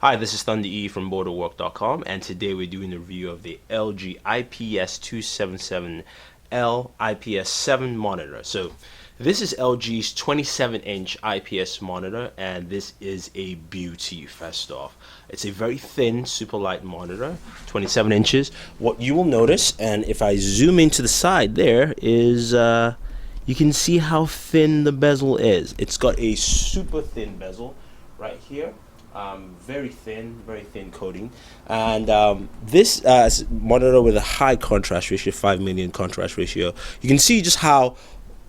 Hi, this is Thunder E from Booredatwork.com, and today we're doing a review of the LG IPS277L IPS7 monitor. So this is LG's 27-inch IPS monitor, and this is a beauty first off. It's a very thin, super light monitor, 27 inches. What you will notice, and if I zoom into the side there, is you can see how thin the bezel is. It's got a super thin bezel right here. Very thin coating, and this monitor with a high contrast ratio, 5 million contrast ratio. You can see just how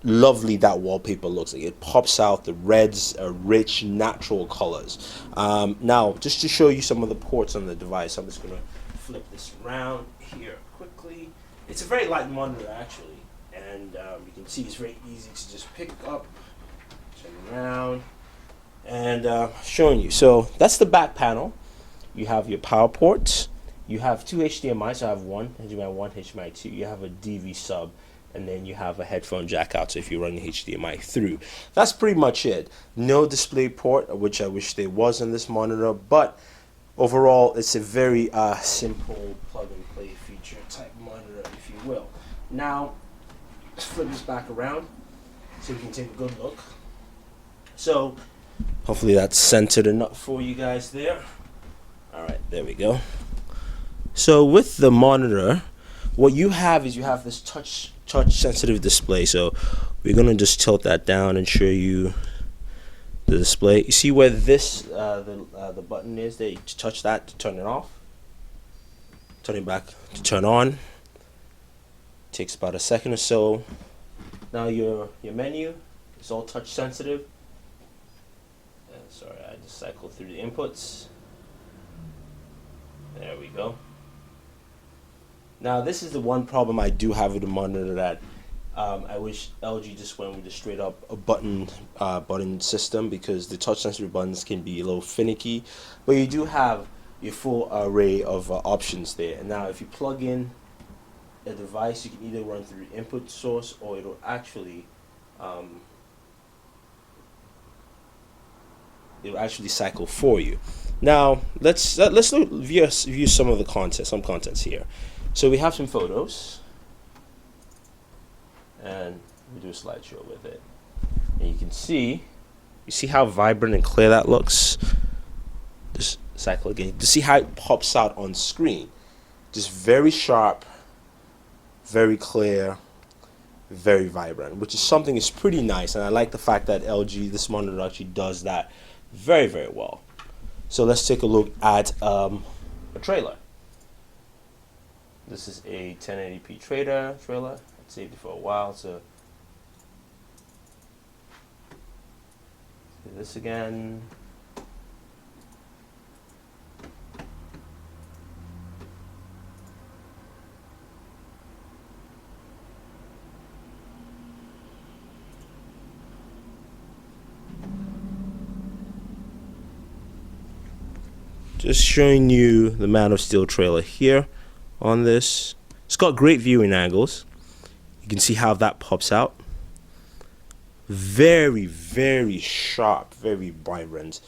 lovely that wallpaper looks like. It pops out. The reds are rich, natural colors. Now, just to show you some of the ports on the device, I'm just going to flip this around here quickly. It's a very light monitor actually, and you can see it's very easy to just pick up, turn around, and showing you. So that's the back panel. You have your power ports. You have two HDMI. So I have one HDMI 1, HDMI 2. You have a DV sub, and then you have a headphone jack out. So if you run the HDMI through, that's pretty much it. No display port, which I wish there was in this monitor, but overall it's a very simple plug and play feature type monitor, if you will. Now let's flip this back around so we can take a good look. So hopefully that's centered enough for you guys there. Alright, there we go. So with the monitor, what you have is you have this touch sensitive display. So we're going to just tilt that down and show you the display. You see where this the button is there? You touch that to turn it off, turn it back to turn on. Takes about a second or so. Now your menu is all touch sensitive. Sorry, I just cycled through the inputs. There we go. Now this is the one problem I do have with the monitor, that I wish LG just went with a straight up button system, because the touch sensitive buttons can be a little finicky, but you do have your full array of options there. And now if you plug in a device, you can either run through the input source, or it'll actually cycle for you. Now let's view some of the contents here. So we have some photos, and we do a slideshow with it, and you see how vibrant and clear that looks. Just cycle again to see how it pops out on screen. Just very sharp, very clear, very vibrant, which is something that's pretty nice, and I like the fact that LG, this monitor, actually does that very well. So let's take a look at a trailer. This is a 1080p trailer. I saved it for a while, so do this again. Just showing you the Man of Steel trailer here on this. It's got great viewing angles. You can see how that pops out. Very sharp, very vibrant,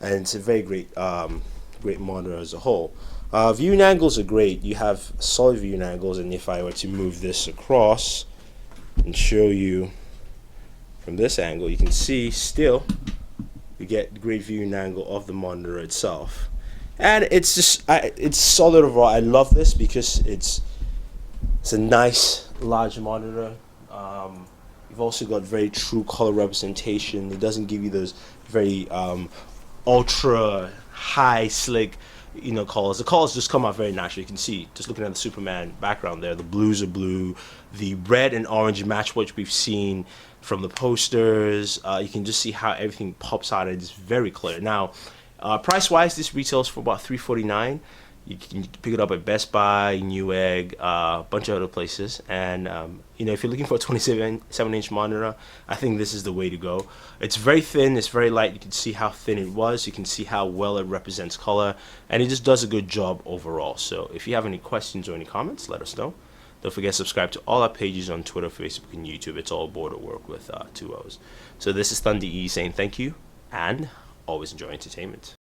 and it's a very great monitor as a whole. Viewing angles are great. You have solid viewing angles, and if I were to move this across and show you from this angle, you can see still you get great viewing angle of the monitor itself. And it's just it's solid overall. I love this because it's a nice large monitor. You've also got very true color representation. It doesn't give you those very ultra high slick colors. The colors just come out very naturally. You can see, just looking at the Superman background there, the blues are blue, the red and orange match what we've seen from the posters. You can just see how everything pops out, and it's very clear. Now, price wise, this retails for about $349. You can pick it up at Best Buy, Newegg, a bunch of other places. And if you're looking for a 27-inch monitor, I think this is the way to go. It's very thin, it's very light. You can see how thin it was. You can see how well it represents color, and it just does a good job overall. So if you have any questions or any comments, let us know. Don't forget to subscribe to all our pages on Twitter, Facebook, and YouTube. It's all Booredatwork with 2 O's. So this is Thunder E saying thank you, and always enjoy entertainment.